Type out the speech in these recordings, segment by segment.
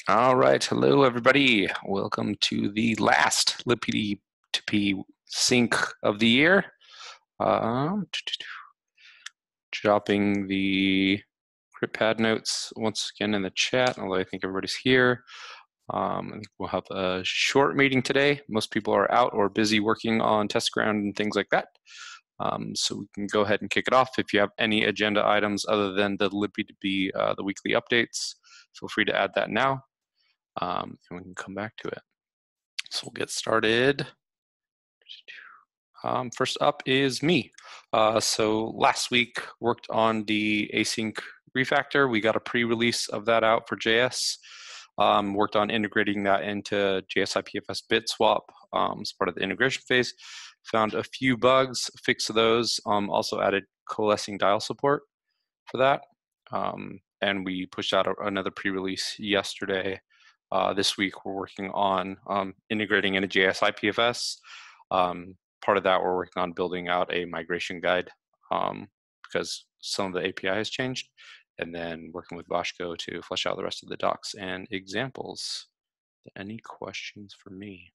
All right, hello everybody. Welcome to the last libp2p sync of the year. Dropping the pad notes once again in the chat, although I think everybody's here. I think we'll have a short meeting today. Most people are out or busy working on test ground and things like that. So we can go ahead and kick it off. If you have any agenda items other than the libp2p, the weekly updates, feel free to add that now. And we can come back to it. So we'll get started. First up is me. So last week worked on the async refactor. We got a pre-release of that out for JS. Worked on integrating that into JS IPFS bit swap as part of the integration phase. Found a few bugs, fixed those. Also added coalescing dial support for that. And we pushed out another pre-release yesterday. This week we're working on integrating into JS IPFS. Part of that we're working on building out a migration guide because some of the API has changed, and then working with Vashko to flesh out the rest of the docs and examples. Any questions for me?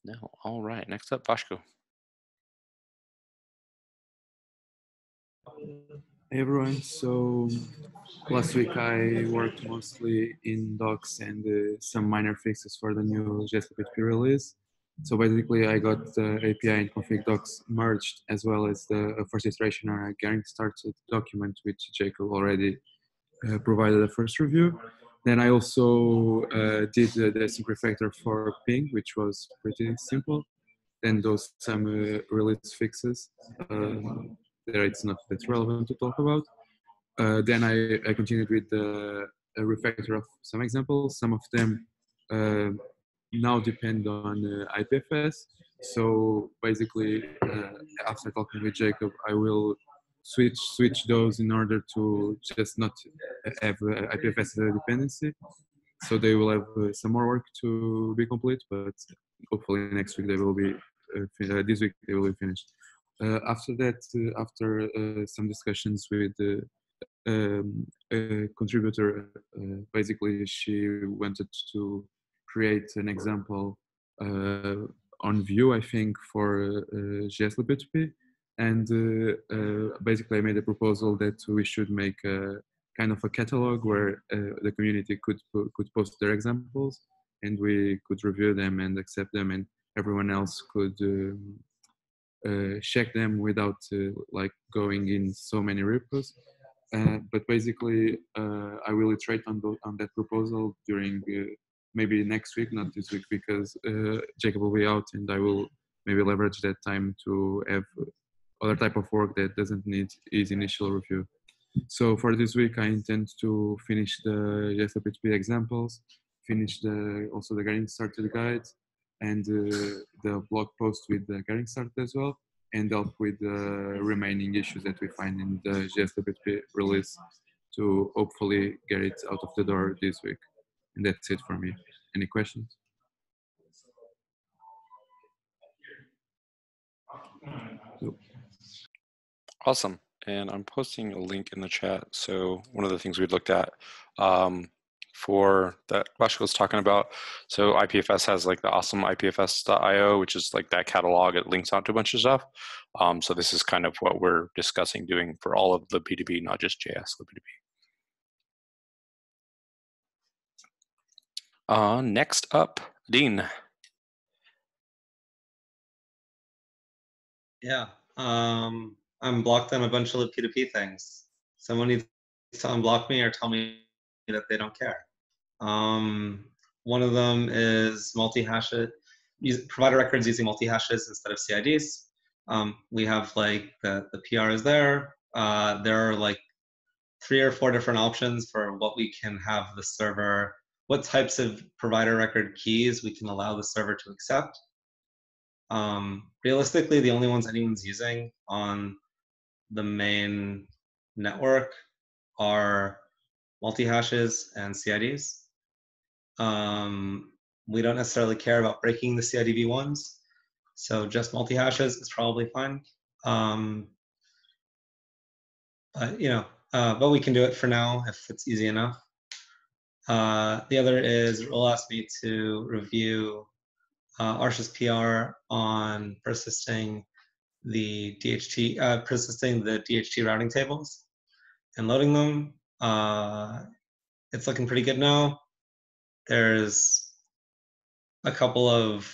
No. All right. Next up, Vashko. Hey everyone, so last week I worked mostly in docs and some minor fixes for the new JS-libp2p release. So basically I got the API and config docs merged, as well as the first iteration on a getting started document, which Jacob already provided a first review. Then I also did the async refactor for ping, which was pretty simple. Then those some release fixes. There it's not that relevant to talk about. Then I continued with the refactor of some examples. Some of them now depend on IPFS. So basically, after talking with Jacob, I will switch those in order to just not have IPFS as a dependency. So they will have some more work to be complete, but hopefully next week they will be. This week they will be finished. After that, after some discussions with a contributor, basically she wanted to create an example on Vue, I think, for JS-libp2p, and basically I made a proposal that we should make a kind of a catalog where the community could post their examples, and we could review them and accept them, and everyone else could check them without like going in so many repos. But basically, I will iterate on that proposal during maybe next week, not this week, because Jacob will be out, and I will maybe leverage that time to have other type of work that doesn't need his initial review. So for this week, I intend to finish the JS-libp2p examples, finish also the getting started guide, and the blog post with the getting started as well, and help with the remaining issues that we find in the JS-libp2p release to hopefully get it out of the door this week. And that's it for me. Any questions? Nope. Awesome. And I'm posting a link in the chat. So one of the things we looked at for that Vashko was talking about, so IPFS has like the awesome IPFS.io, which is like that catalog. It links out to a bunch of stuff. So this is kind of what we're discussing doing for all of the libp2p, not just JS libp2p. Next up, Dean. Yeah. I'm blocked on a bunch of libp2p things. Someone needs to unblock me or tell me that they don't care. One of them is multi-hash it, provider records using multi-hashes instead of CIDs. We have like the PR is there. There are like 3 or 4 different options for what we can have the server, what types of provider record keys we can allow the server to accept. Realistically, the only ones anyone's using on the main network are multi-hashes and CIDs. We don't necessarily care about breaking the CIDV ones, so just multi-hashes is probably fine. But you know, but we can do it for now if it's easy enough. The other is Roll asked me to review Arsh's PR on persisting the DHT routing tables and loading them. It's looking pretty good now. There's a couple of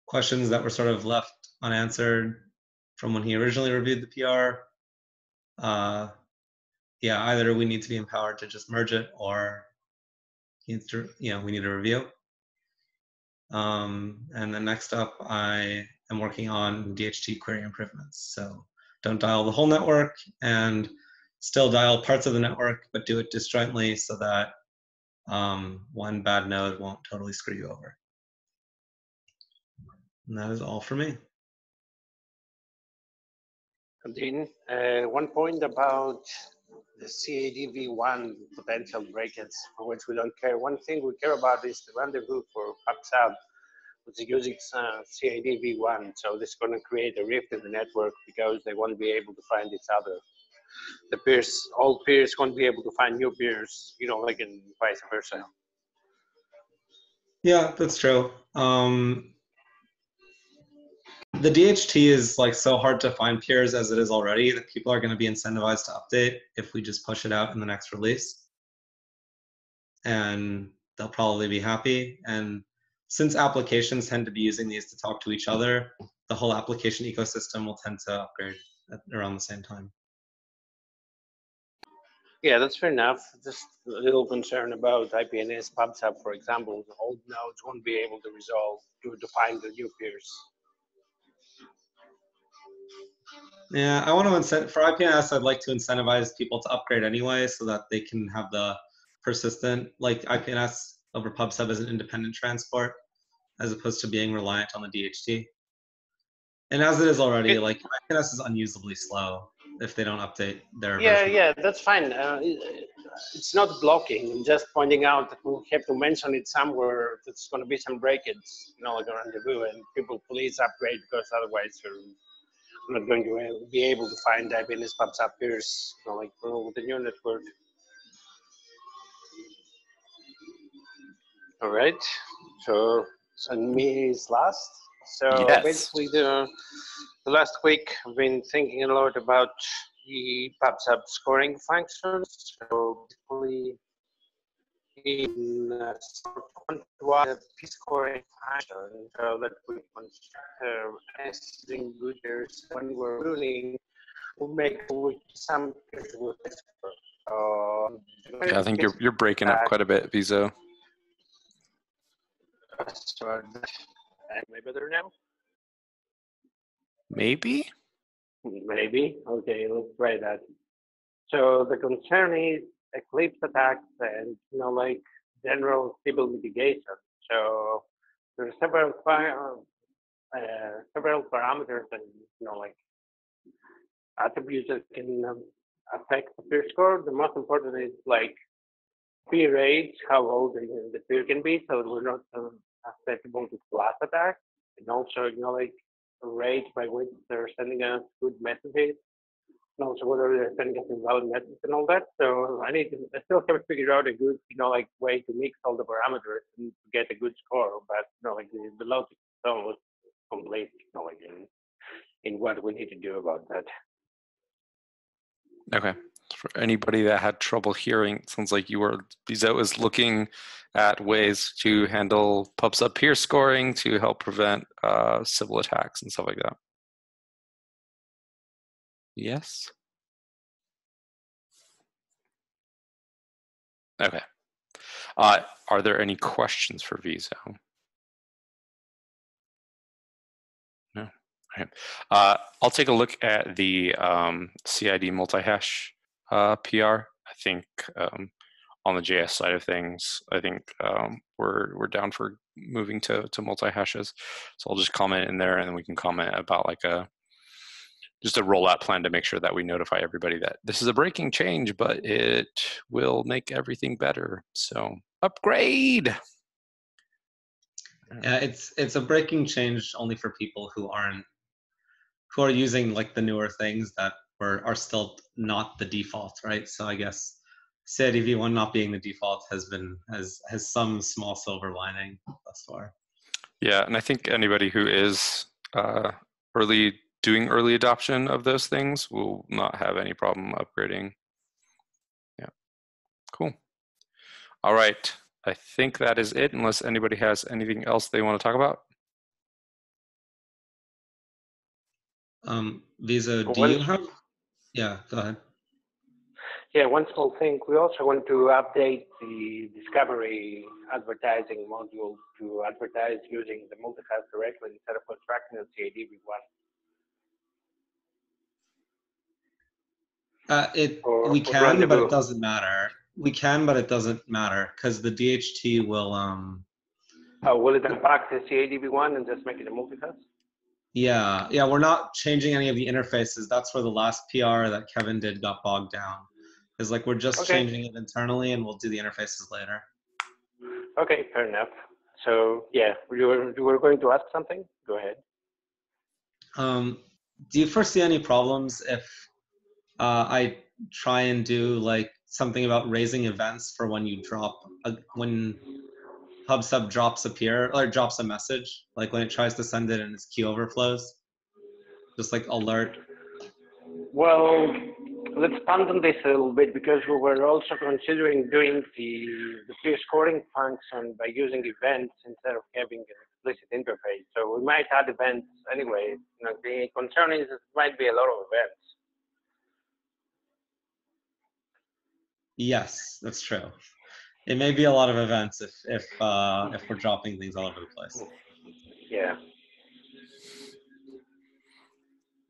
questions that were sort of left unanswered from when he originally reviewed the PR. Yeah, either we need to be empowered to just merge it, or we need a review. And then next up, I am working on DHT query improvements. So don't dial the whole network, and still dial parts of the network, but do it disjointly so that one bad node won't totally screw you over. And that is all for me. Dean, one point about the CADV1 potential breakage, for which we don't care. One thing we care about is the rendezvous for PubSub, which is using CADV1. So this is going to create a rift in the network because they won't be able to find each other. The peers, all peers won't be able to find new peers, like in vice versa. Yeah, that's true. The DHT is like so hard to find peers as it is already that people are going to be incentivized to update if we just push it out in the next release. And they'll probably be happy. And since applications tend to be using these to talk to each other, the whole application ecosystem will tend to upgrade around the same time. Yeah, that's fair enough. Just a little concern about IPNS PubSub, for example. The old nodes won't be able to resolve to find the new peers. Yeah, I want to for IPNS, I'd like to incentivize people to upgrade anyway so that they can have the persistent, like IPNS over PubSub as an independent transport, as opposed to being reliant on the DHT. And as it is already, like IPNS is unusably slow if they don't update their version. Yeah, that's fine. It's not blocking. I'm just pointing out that we have to mention it somewhere. There's going to be some breakage, like a rendezvous, and people please upgrade because otherwise you're not going to be able to find IPNS PubSub peers, like with the new network. All right. So me is last. So Yes. basically, the last week I've been thinking a lot about the PubSub scoring functions. So basically, in one P scoring function, so that we can asking good years when we're ruling, we make some peers with score. Yeah, I think you're breaking up quite a bit, Vizo. So, am I better now? Maybe? Maybe. Okay, let's try that. So the concern is eclipse attacks and, like general stable mitigation. So there are several parameters and, like attributes that can affect the peer score. The most important is like peer age, how old the peer can be, so we're not susceptible to class attacks, and also, like the rate by which they're sending us good messages, and also whether they're sending us invalid messages and all that. So I still have to figure out a good, like way to mix all the parameters and get a good score. But like the logic is almost complete, like in what we need to do about that. Okay. For anybody that had trouble hearing, it sounds like Vizo is looking at ways to handle PubSub peer scoring to help prevent civil attacks and stuff like that. Yes? Okay. Are there any questions for Vizo? No? Okay. I'll take a look at the CID multi-hash PR. I think on the JS side of things, I think we're down for moving to multi-hashes. So I'll just comment in there, and then we can comment about like just a rollout plan to make sure that we notify everybody that this is a breaking change, but it will make everything better. So upgrade. Yeah, it's a breaking change only for people who are using like the newer things that are still not the default, right? So I guess CIDV1 not being the default has some small silver lining thus far. Yeah, and I think anybody who is doing early adoption of those things will not have any problem upgrading. Yeah, cool. All right, I think that is it, unless anybody has anything else they want to talk about. Visa, do you have? Yeah, go ahead. Yeah, one small thing. We also want to update the Discovery advertising module to advertise using the multicast directly instead of constructing a CIDV1. We can, but it doesn't matter. We can, but it doesn't matter because the DHT will. Oh, will it unpack the CIDV1 and just make it a multicast? Yeah, we're not changing any of the interfaces. That's where the last PR that Kevin did got bogged down. Is like we're just changing it internally, and we'll do the interfaces later. Okay, fair enough. So yeah, you were going to ask something? Go ahead. Do you foresee any problems if I try and do like something about raising events for when you drop when PubSub drops a peer or drops a message, like when it tries to send it and its queue overflows, just like alert? Well, let's expand on this a little bit because we were also considering doing the peer scoring function by using events instead of having an explicit interface. So we might add events anyway. You know, the concern is it might be a lot of events. Yes, that's true. It may be a lot of events if we're dropping things all over the place. Yeah.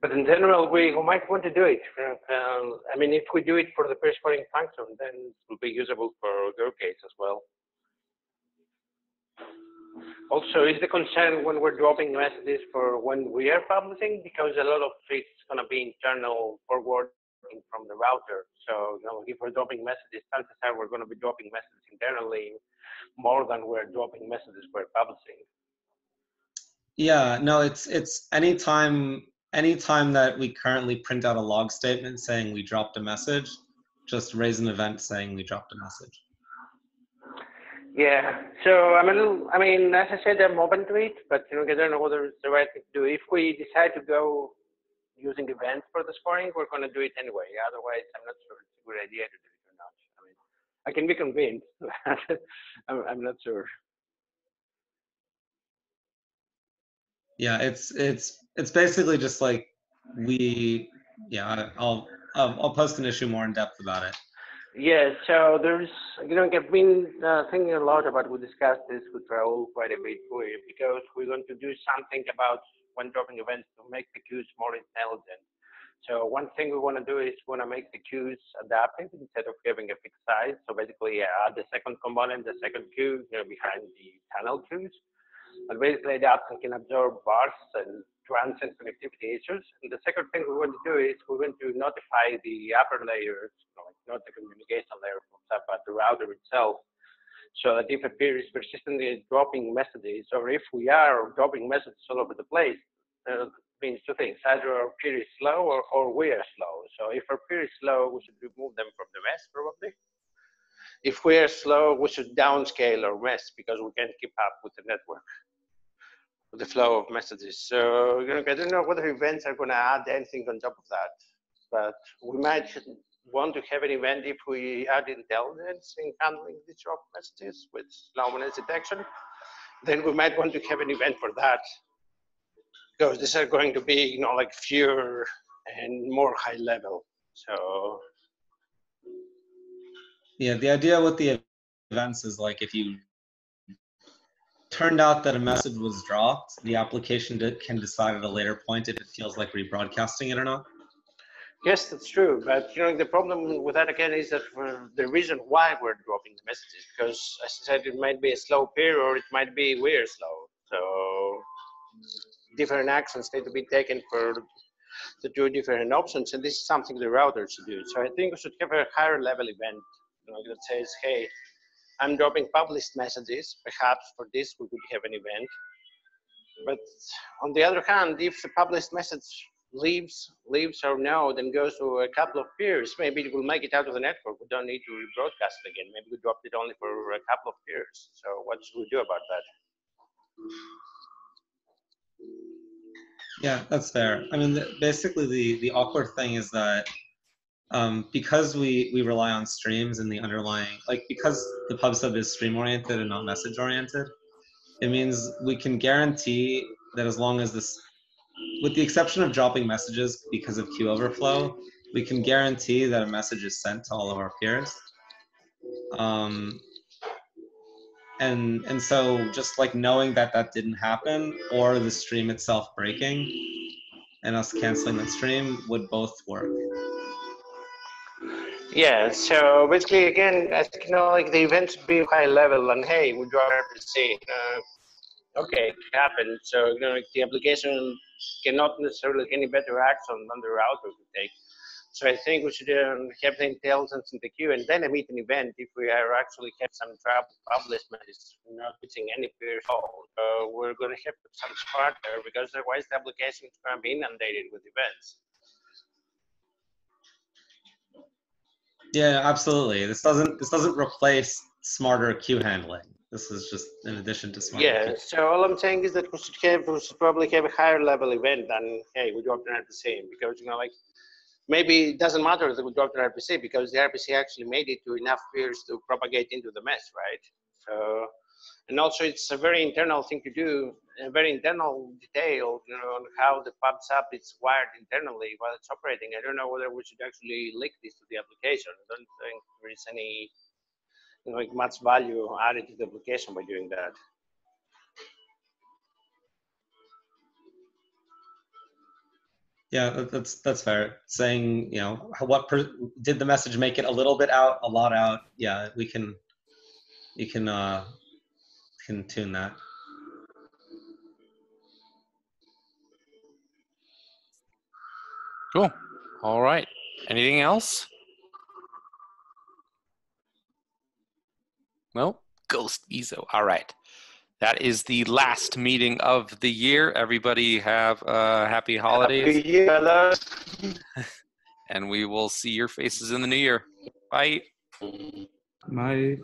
But in general, we might want to do it. I mean, if we do it for the peer scoring function, then it will be usable for your case as well. Also, is the concern when we're dropping messages for when we are publishing? Because a lot of it's going to be internal forwarding from the router. So, you know, if we're dropping messages, chances are we're going to be dropping messages internally more than we're dropping messages we're publishing. Yeah, no, it's anytime that we currently print out a log statement saying we dropped a message, just raise an event saying we dropped a message. Yeah, so I mean, as I said, I'm open to it, but you know, I don't know whether it's the right thing to do. If we decide to go using events for the scoring, we're going to do it anyway. Otherwise, I'm not sure it's a good idea to do it or not. I mean, I can be convinced. I'm not sure. Yeah, it's basically just like I'll post an issue more in depth about it. Yeah, so there's, you know, I've been thinking a lot about, we discussed this with Raul quite a bit because we're going to do something about when dropping events to make the queues more intelligent. So one thing we want to do is we want to make the queues adaptive instead of having a fixed size. So basically add the second component, the second queue, you know, behind the channel queues. And basically the app can absorb bars and transient connectivity issues. And the second thing we want to do is we're going to notify the upper layers, you know, like not the communication layer from SAP, but the router itself, so that if a peer is persistently dropping messages, or if we are dropping messages all over the place, means two things: either our peer is slow or we are slow. So if our peer is slow, we should remove them from the mess probably. If we are slow, we should downscale our mess because we can't keep up with the network, with the flow of messages. So you know, I don't know whether events are going to add anything on top of that, but we might want to have an event if we add intelligence in handling these drop messages with slowness detection. Then we might want to have an event for that, because these are going to be, you know, like fewer and more high level. So yeah, the idea with the events is like if you turned out that a message was dropped, the application can decide at a later point if it feels like rebroadcasting it or not. yes, that's true. But you know, the problem with that again is that the reason why we're dropping the messages, because as I said, it might be a slow peer or it might be we're slow. So different actions need to be taken for the two different options, and this is something the router should do. So I think we should have a higher level event, you know, that says, hey, I'm dropping published messages. Perhaps for this we could have an event. But on the other hand, if the published message leaves our node and goes to a couple of peers, maybe it will make it out of the network. We don't need to rebroadcast it again. Maybe we dropped it only for a couple of peers. So what should we do about that? Yeah, that's fair. I mean, basically the awkward thing is that because we rely on streams and the underlying, like because the pub sub is stream oriented and not message oriented, it means we can guarantee that as long as this, with the exception of dropping messages because of queue overflow, we can guarantee that a message is sent to all of our peers. And so just like knowing that that didn't happen, or the stream itself breaking and us canceling that stream would both work. Yeah, so basically, again, I think, like the events be high level and hey, we draw RPC. Okay, it happened. So, like the application cannot necessarily take any better action than the router could take. So I think we should have the intelligence in the queue and then emit an event if we are actually have some trouble publish messages not reaching any peer at all. We're going to have some smart there because otherwise the application is going to be inundated with events. Yeah, absolutely. This doesn't replace smarter queue handling. This is just in addition to smarter. Yeah. So all I'm saying is that we should probably have a higher level event than hey, we dropped an RPC because like maybe it doesn't matter that we dropped an RPC because the RPC actually made it to enough peers to propagate into the mesh, right? So, and also it's a very internal thing to do, a very internal detail, on how the pub sub is wired internally while it's operating. I don't know whether we should actually link this to the application. I don't think there is any, like much value added to the application by doing that. Yeah, that's fair. Saying, did the message make it a little bit out, a lot out? Yeah, you can tune that. Cool. All right. Anything else? No? Ghost ESO. All right. That is the last meeting of the year. Everybody have happy holidays. Happy year, fellas. And we will see your faces in the new year. Bye. Bye.